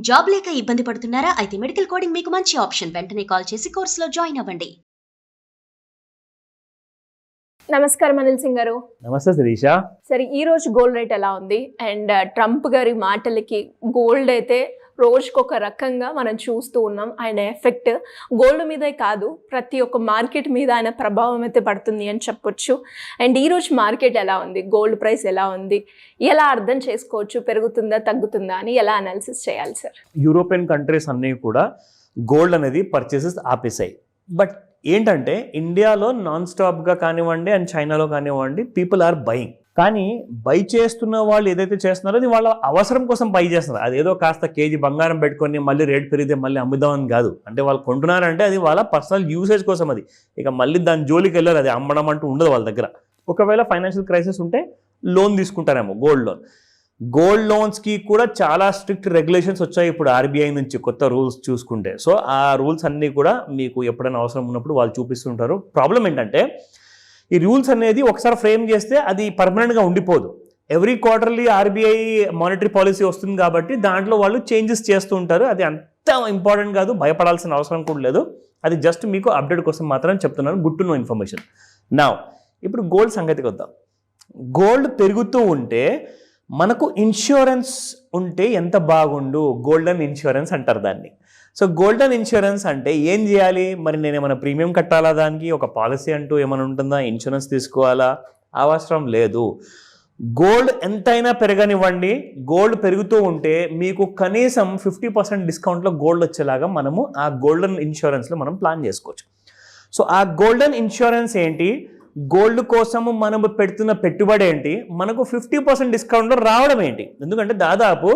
Job లేక ఇబ్బంది పడుతున్నారా? అయితే మెడికల్ కోడింగ్ మీకు మంచి ఆప్షన్. వెంటనే కాల్ చేసి కోర్సులో జాయిన్ అవ్వండి. నమస్కారం అనిల్ సింగ్ గారు. నమస్తే శిరీష. సరే, ఈ రోజు గోల్డ్ రేట్ ఎలా ఉంది? అండ్ ట్రంప్ గారి మాటలకి గోల్డ్ అయితే రోజుకొక రకంగా మనం చూస్తూ ఉన్నాం. ఆయన ఎఫెక్ట్ గోల్డ్ మీదే కాదు, ప్రతి ఒక్క మార్కెట్ మీద ఆయన ప్రభావం అయితే పడుతుంది అని చెప్పొచ్చు. అండ్ ఈరోజు మార్కెట్ ఎలా ఉంది, గోల్డ్ ప్రైస్ ఎలా ఉంది, ఎలా అర్థం చేసుకోవచ్చు, పెరుగుతుందా తగ్గుతుందా అని ఎలా అనాలిసిస్ చేయాలి సార్? యూరోపియన్ కంట్రీస్ అన్నీ కూడా గోల్డ్ అనేది పర్చేసెస్ ఆపేసాయి. బట్ ఏంటంటే ఇండియాలో నాన్ స్టాప్గా కానివ్వండి అండ్ చైనాలో కానివ్వండి పీపుల్ ఆర్ బయింగ్. కానీ బై చేస్తున్న వాళ్ళు ఏదైతే చేస్తున్నారో అది వాళ్ళ అవసరం కోసం బై చేస్తున్నారు. అదేదో కాస్త కేజీ బంగారం పెట్టుకొని మళ్ళీ రేట్ పెరిగితే మళ్ళీ అమ్ముదామని కాదు. అంటే వాళ్ళు కొంటున్నారంటే అది వాళ్ళ పర్సనల్ యూసేజ్ కోసం. అది ఇక మళ్ళీ దాని జోలికి వెళ్ళారు, అది అమ్మడం అంటూ ఉండదు వాళ్ళ దగ్గర. ఒకవేళ ఫైనాన్షియల్ క్రైసిస్ ఉంటే లోన్ తీసుకుంటారేమో, గోల్డ్ లోన్. గోల్డ్ లోన్స్కి కూడా చాలా స్ట్రిక్ట్ రెగ్యులేషన్స్ వచ్చాయి ఇప్పుడు ఆర్బీఐ నుంచి, కొత్త రూల్స్ చూసుకుంటే. సో ఆ రూల్స్ అన్నీ కూడా మీకు ఎప్పుడైనా అవసరం ఉన్నప్పుడు వాళ్ళు చూపిస్తుంటారు. ప్రాబ్లం ఏంటంటే ఈ రూల్స్ అనేది ఒకసారి ఫ్రేమ్ చేస్తే అది పర్మనెంట్గా ఉండిపోదు. Every quarterly RBI monetary policy వస్తుంది కాబట్టి దాంట్లో వాళ్ళు చేంజెస్ చేస్తూ ఉంటారు. అది అంత ఇంపార్టెంట్ కాదు, భయపడాల్సిన అవసరం కూడా లేదు. అది జస్ట్ మీకు అప్డేట్ కోసం మాత్రం చెప్తున్నాను, గుడ్ టు నో ఇన్ఫర్మేషన్. నా ఇప్పుడు గోల్డ్ సంగతికి వద్దాం. గోల్డ్ పెరుగుతూ ఉంటే మనకు ఇన్సూరెన్స్ ఉంటే ఎంత బాగుండు, గోల్డెన్ ఇన్సూరెన్స్ అంటారు దాన్ని. సో గోల్డెన్ ఇన్సూరెన్స్ అంటే ఏం చేయాలి మరి? నేను ఏమైనా ప్రీమియం కట్టాలా, దానికి ఒక పాలసీ అంటూ ఏమైనా ఉంటుందా, ఇన్సూరెన్స్ తీసుకోవాలా? అవసరం లేదు. గోల్డ్ ఎంతైనా పెరగనివ్వండి, గోల్డ్ పెరుగుతూ ఉంటే మీకు కనీసం 50% డిస్కౌంట్లో గోల్డ్ వచ్చేలాగా మనము ఆ గోల్డెన్ ఇన్సూరెన్స్లో మనం ప్లాన్ చేసుకోవచ్చు. సో ఆ గోల్డెన్ ఇన్సూరెన్స్ ఏంటి, గోల్డ్ కోసము మనము పెడుతున్న పెట్టుబడి ఏంటి, మనకు 50% డిస్కౌంట్లో రావడం ఏంటి? ఎందుకంటే దాదాపు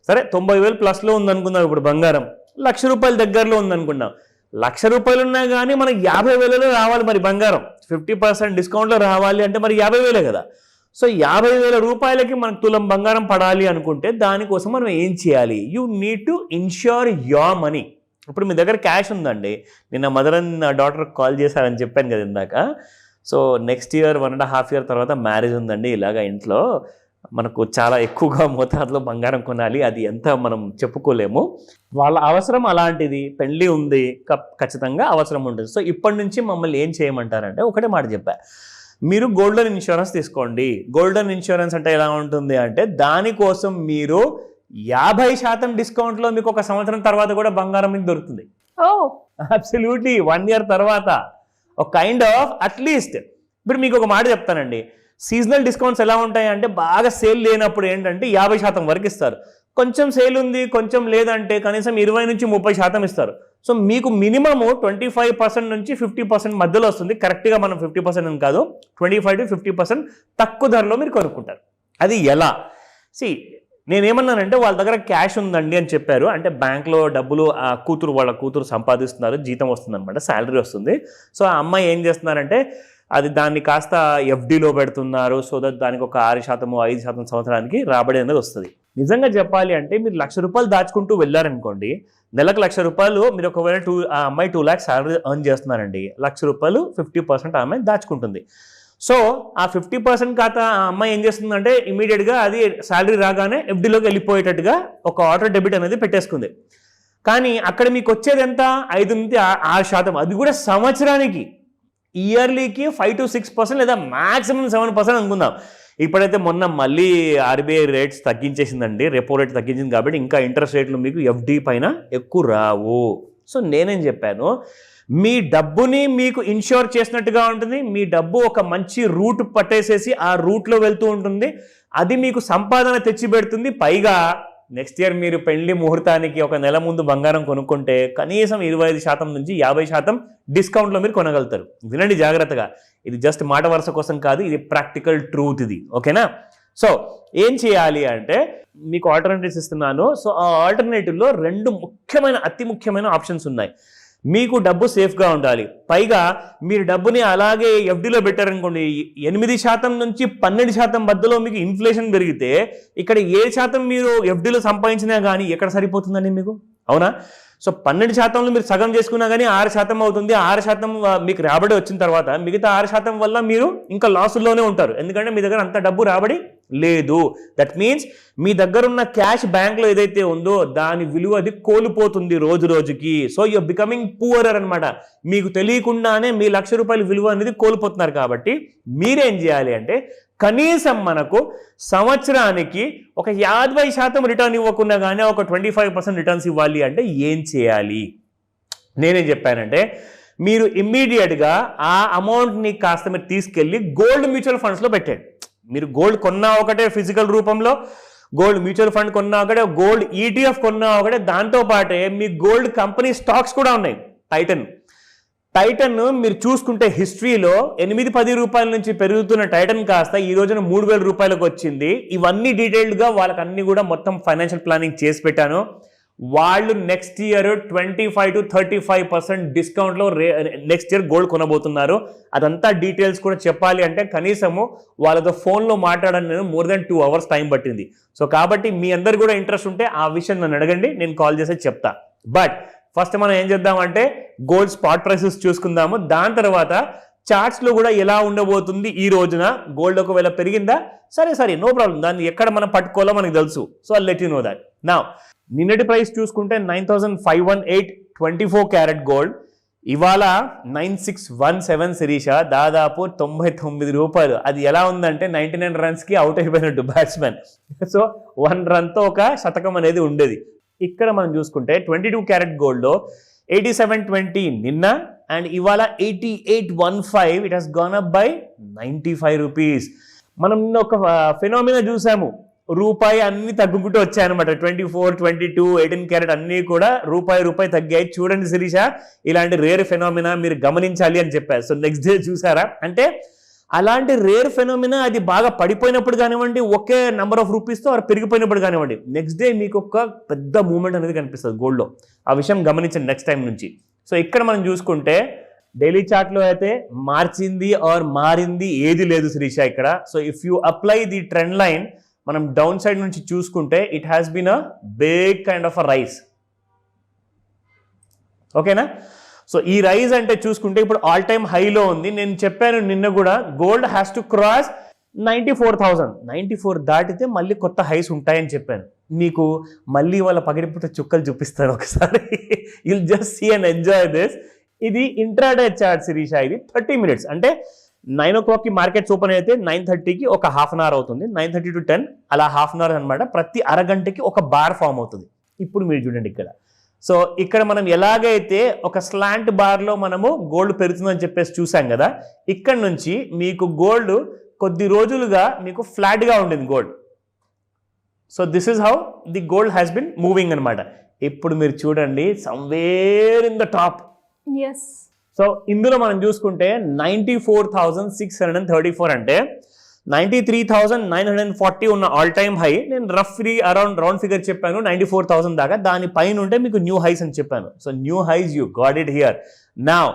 సరే 90,000 ప్లస్లో ఉందనుకుందాం, ఇప్పుడు బంగారం ₹1,00,000 దగ్గరలో ఉందనుకున్నాం. ₹1,00,000 ఉన్నా కానీ మనకి 50,000 రావాలి. మరి బంగారం 50% డిస్కౌంట్లో రావాలి అంటే మరి 50,000 కదా. సో 50,000 రూపాయలకి మనకు తులం బంగారం పడాలి అనుకుంటే దానికోసం మనం ఏం చేయాలి? You need to ensure your money. ఇప్పుడు మీ దగ్గర క్యాష్ ఉందండి, నిన్న మదర్ అండ్ డాటర్ కాల్ చేశారని చెప్పాను కదా ఇందాక. సో నెక్స్ట్ ఇయర్ 1.5 year తర్వాత మ్యారేజ్ ఉందండి, ఇలాగా ఇంట్లో మనకు చాలా ఎక్కువగా మోతాదులో బంగారం కొనాలి, అది ఎంత మనం చెప్పుకోలేము. వాళ్ళ అవసరం అలాంటిది, పెళ్ళి ఉంది, ఖచ్చితంగా అవసరం ఉంటుంది. సో ఇప్పటి నుంచి మమ్మల్ని ఏం చేయమంటారంటే ఒకటే మాట చెప్పా, మీరు గోల్డెన్ ఇన్సూరెన్స్ తీసుకోండి. గోల్డెన్ ఇన్సూరెన్స్ అంటే ఎలా ఉంటుంది అంటే దానికోసం మీరు 50% డిస్కౌంట్లో మీకు ఒక సంవత్సరం తర్వాత కూడా బంగారం మీకు దొరుకుతుంది. అబ్సల్యూట్లీ 1 year తర్వాత ఒక కైండ్ ఆఫ్ అట్లీస్ట్. ఇప్పుడు మీకు ఒక మాట చెప్తానండి, సీజనల్ డిస్కౌంట్స్ ఎలా ఉంటాయి అంటే బాగా సేల్ లేనప్పుడు ఏంటంటే 50% వరకు ఇస్తారు. కొంచెం సేల్ ఉంది, కొంచెం లేదంటే కనీసం 20 నుంచి 30% ఇస్తారు. సో మీకు మినిమము 25% నుంచి 50% మధ్యలో వస్తుంది. కరెక్ట్గా మనం 50% అని కాదు, 25 to 50% తక్కువ ధరలో మీరు కొనుక్కుంటారు. అది ఎలా? నేనేమన్నానంటే వాళ్ళ దగ్గర క్యాష్ ఉందండి అని చెప్పారు. అంటే బ్యాంక్లో డబ్బులు వాళ్ళ కూతురు సంపాదిస్తున్నారు, జీతం వస్తుంది అనమాట, శాలరీ వస్తుంది. సో ఆ అమ్మాయి ఏం చేస్తున్నారంటే దాన్ని కాస్త ఎఫ్డీలో పెడుతున్నారు. సో దట్ దానికి ఒక 6%, 5% సంవత్సరానికి రాబడి అనేది వస్తుంది. నిజంగా చెప్పాలి అంటే మీరు ₹1,00,000 దాచుకుంటూ వెళ్ళారనుకోండి, నెలకు ₹1,00,000 మీరు ఒకవేళ ఆ అమ్మాయి 2 lakhs శాలరీ ఎర్న్ చేస్తున్నారండి, ₹1,00,000 50% ఆ అమ్మాయి దాచుకుంటుంది. సో ఆ 50% ఖాతా ఆ అమ్మాయి ఏం చేస్తుందంటే ఇమీడియట్గా అది శాలరీ రాగానే ఎఫ్డీలోకి వెళ్ళిపోయేటట్టుగా ఒక ఆటో డెబిట్ అనేది పెట్టేసుకుంది. కానీ అక్కడ మీకు వచ్చేది ఎంత? 5 నుంచి 6%. అది కూడా సంవత్సరానికి. ఇయర్లీకి 5 to 6% లేదా మ్యాక్సిమం 7% అనుకుందాం. ఇప్పుడైతే మొన్న మళ్ళీ ఆర్బీఐ రేట్స్ తగ్గించేసిందండి, రెపో రేట్ తగ్గించింది కాబట్టి ఇంకా ఇంట్రెస్ట్ రేట్లు మీకు ఎఫ్డీ పైన ఎక్కువ రావు. సో నేనేం చెప్పాను, మీ డబ్బుని మీకు ఇన్ష్యూర్ చేసినట్టుగా ఉంటుంది. మీ డబ్బు ఒక మంచి రూట్ పట్టేసేసి ఆ రూట్లో వెళ్తూ ఉంటుంది. అది మీకు సంపాదన తెచ్చిపెడుతుంది. పైగా నెక్స్ట్ ఇయర్ మీరు పెళ్లి ముహూర్తానికి ఒక నెల ముందు బంగారం కొనుక్కుంటే కనీసం 25% నుంచి 50% డిస్కౌంట్లో మీరు కొనగలుగుతారు. వినండి జాగ్రత్తగా, ఇది జస్ట్ మాట వరుస కోసం కాదు, ఇది ప్రాక్టికల్ ట్రూత్ ఇది. ఓకేనా? సో ఏం చేయాలి అంటే మీకు ఆల్టర్నేటివ్స్ ఇస్తున్నాను. సో ఆ ఆల్టర్నేటివ్లో 2 అతి ముఖ్యమైన ఆప్షన్స్ ఉన్నాయి. మీకు డబ్బు సేఫ్గా ఉండాలి, పైగా మీరు డబ్బుని అలాగే ఎఫ్డీలో పెట్టారనుకోండి, 8% నుంచి 12% మధ్యలో మీకు ఇన్ఫ్లేషన్ పెరిగితే ఇక్కడ 7% మీరు ఎఫ్డీలో సంపాదించినా కానీ ఎక్కడ సరిపోతుందండి మీకు? అవునా? సో 12%లో మీరు సగం చేసుకున్నా కానీ 6% అవుతుంది. 6% మీకు రాబడి వచ్చిన తర్వాత మిగతా 6% వల్ల మీరు ఇంకా లాసుల్లోనే ఉంటారు. ఎందుకంటే మీ దగ్గర అంత డబ్బు రాబడి లేదు. దట్ మీన్స్ మీ దగ్గర ఉన్న క్యాష్ బ్యాంక్లో ఏదైతే ఉందో దాని విలువ అది కోల్పోతుంది రోజు రోజుకి. సో యూఆర్ బికమింగ్ పూవరర్ అనమాట. మీకు తెలియకుండానే మీ ₹1,00,000 విలువ అనేది కోల్పోతున్నారు. కాబట్టి మీరేం చేయాలి అంటే కనీసం మనకు సంవత్సరానికి ఒక 50% రిటర్న్ ఇవ్వకుండా కానీ ఒక 25% రిటర్న్స్ ఇవ్వాలి అంటే ఏం చేయాలి? నేనేం చెప్పానంటే మీరు ఇమ్మీడియట్గా ఆ అమౌంట్ని కాస్త మీరు తీసుకెళ్ళి గోల్డ్ మ్యూచువల్ ఫండ్స్లో పెట్టండి. మీరు గోల్డ్ కొన్నా ఒకటే ఫిజికల్ రూపంలో, గోల్డ్ మ్యూచువల్ ఫండ్ కొన్నా ఒకటే, గోల్డ్ ETF కొన్నా ఒకటే, దాంతోపాటే మీ గోల్డ్ కంపెనీ స్టాక్స్ కూడా ఉన్నాయి. టైటన్ మీరు చూసుకుంటే హిస్టరీలో 8-10 రూపాయల నుంచి పెరుగుతున్న టైటన్ కాస్త ఈ రోజున 3,000 రూపాయలకు వచ్చింది. ఇవన్నీ డీటెయిల్డ్గా వాళ్ళకి అన్ని కూడా మొత్తం ఫైనాన్షియల్ ప్లానింగ్ చేసి పెట్టాను. వాళ్ళు నెక్స్ట్ ఇయర్ 25 to 35% డిస్కౌంట్లో నెక్స్ట్ ఇయర్ గోల్డ్ కొనబోతున్నారు. అదంతా డీటెయిల్స్ కూడా చెప్పాలి అంటే కనీసము వాళ్ళతో ఫోన్లో మాట్లాడడానికి నేను more than 2 hours టైం పట్టింది. సో కాబట్టి మీ అందరు కూడా ఇంట్రెస్ట్ ఉంటే ఆ విషయం నన్ను అడగండి, నేను కాల్ చేసి చెప్తా. బట్ ఫస్ట్ మనం ఏం చేద్దామంటే గోల్డ్ స్పాట్ ప్రైసెస్ చూసుకుందాము. దాని తర్వాత చార్ట్స్లో కూడా ఎలా ఉండబోతుంది ఈ రోజున. గోల్డ్ ఒకవేళ పెరిగిందా సరే నో ప్రాబ్లం, దాన్ని ఎక్కడ మనం పట్టుకోవాలో మనకు తెలుసు. So I let you know that. Now నిన్నటి ప్రైస్ చూసుకుంటే 9,518 24 క్యారెట్ గోల్డ్. ఇవాళ 9,617 శిరీష, దాదాపు 99 రూపాయలు. అది ఎలా ఉందంటే 99 రన్స్కి అవుట్ అయిపోయినట్టు బ్యాట్స్మెన్. సో 1 రన్తో ఒక శతకం అనేది ఉండేది. ఇక్కడ మనం చూసుకుంటే 22 క్యారెట్ గోల్డ్లో 8720 నిన్న, అండ్ ఇవాళ 8815. It has gone up by 95 rupees. మనం నిన్న ఒక ఫినామినా చూసాము, రూపాయి అన్ని తగ్గుకుంటూ వచ్చాయన్నమాట. 24, 22, 18 క్యారెట్ అన్నీ కూడా రూపాయి తగ్గాయి. చూడండి శిరీష, ఇలాంటి రేర్ ఫెనామినా మీరు గమనించాలి అని చెప్పారు. సో నెక్స్ట్ డే చూసారా అంటే అలాంటి రేర్ ఫెనామినా అది బాగా పడిపోయినప్పుడు కానివ్వండి, ఒకే నెంబర్ ఆఫ్ రూపీస్తో అది పెరిగిపోయినప్పుడు కానివ్వండి, నెక్స్ట్ డే మీకు ఒక పెద్ద మూమెంట్ అనేది కనిపిస్తుంది గోల్డ్లో. ఆ విషయం గమనించండి నెక్స్ట్ టైం నుంచి. సో ఇక్కడ మనం చూసుకుంటే డైలీ చార్ట్లో అయితే మార్చింది ఆర్ మారింది ఏది లేదు శిరీష ఇక్కడ. So if you apply the trend line, మనం డౌన్ సైడ్ నుంచి చూసుకుంటే it has been a big kind of a rise. ఓకేనా? సో ఈ రైజ్ అంటే చూసుకుంటే ఇప్పుడు ఆల్ టైమ్ హైలో ఉంది. నేను చెప్పాను నిన్న కూడా గోల్డ్ హ్యాస్ టు క్రాస్ 94,000. 94 దాటితే మళ్ళీ కొత్త హైస్ ఉంటాయని చెప్పాను. మీకు మళ్ళీ వాళ్ళ పగిలిపోతే చుక్కలు చూపిస్తాను ఒకసారి. You'll just see and enjoy this. ఇది ఇంట్రాడే చార్ట్ శిరీష. ఇది 30 minutes అంటే 9 o'clockకి మార్కెట్స్ ఓపెన్ అయితే 9:30కి ఒక హాఫ్ అన్ అవర్ అవుతుంది. 9:30 to 10 అలా హాఫ్ అన్ అవర్ అనమాట. ప్రతి అరగంటకి ఒక బార్ ఫామ్ అవుతుంది. ఇప్పుడు మీరు చూడండి ఇక్కడ. సో ఇక్కడ మనం ఎలాగైతే ఒక స్లాంట్ బార్లో మనము గోల్డ్ పెరుగుతుందని చెప్పేసి చూసాం కదా, ఇక్కడ నుంచి మీకు గోల్డ్ కొద్ది రోజులుగా మీకు ఫ్లాట్గా ఉండింది gold. So this is how the gold has been moving అనమాట. ఇప్పుడు మీరు చూడండి somewhere in the top. Yes. So ఇందులో మనం చూసుకుంటే 94,634 అంటే 93,940 ఉన్న ఆల్ టైమ్ హై. నేను రఫ్లీ రౌండ్ ఫిగర్ చెప్పాను 94,000 దాకా. దానిపైన ఉంటే మీకు న్యూ హైస్ అని చెప్పాను. So new highs you got it here. Now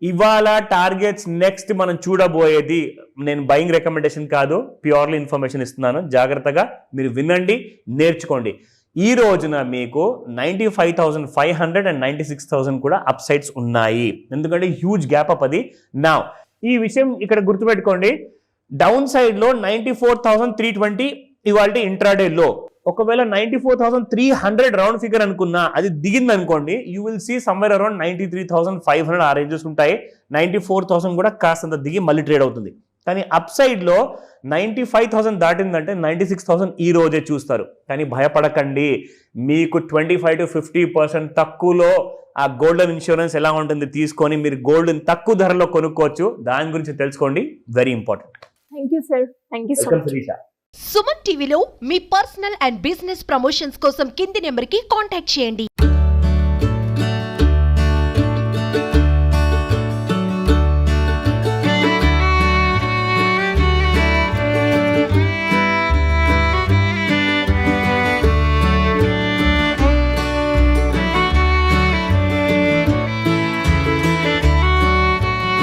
ఇవాళ టార్గెట్స్ నెక్స్ట్ మనం చూడబోయేది, నేను బయింగ్ రికమెండేషన్ కాదు, ప్యూర్లీ ఇన్ఫర్మేషన్ ఇస్తున్నాను. జాగ్రత్తగా మీరు వినండి, నేర్చుకోండి. ఈ రోజున మీకు 95,500 and 96,000 కూడా అప్ సైడ్స్ ఉన్నాయి. ఎందుకంటే హ్యూజ్ గ్యాప్ అప్ అది. నా ఈ విషయం ఇక్కడ గుర్తుపెట్టుకోండి. డౌన్ సైడ్ లో 94,320 ఇవాళ ఇంట్రాడే లో. ఒకవేళ 94,300 రౌండ్ ఫిగర్ అనుకున్నా అది దిగింది అనుకోండి, you will see somewhere around 93,500 ఆ రేంజెస్ ఉంటాయి. 94,000 కూడా కాస్తంత దిగి మళ్ళీ ట్రేడ్ అవుతుంది. కానీ అప్ సైడ్ లో 95,000 దాటిందంటే 96,000 ఈ రోజే చూస్తారు. కానీ భయపడకండి, మీకు 25 to 50% తక్కువలో ఆ గోల్డెన్ ఇన్సూరెన్స్ ఎలా ఉంటుంది తీసుకొని మీరు గోల్డ్ తక్కువ ధరలో కొనుక్కోవచ్చు. దాని గురించి తెలుసుకోండి, very important. Thank you sir. Thank you so much. Suman టీవీలో మీ పర్సనల్ అండ్ బిజినెస్ ప్రమోషన్స్ కోసం కింది నెంబర్కి కాంటాక్ట్ చేయండి.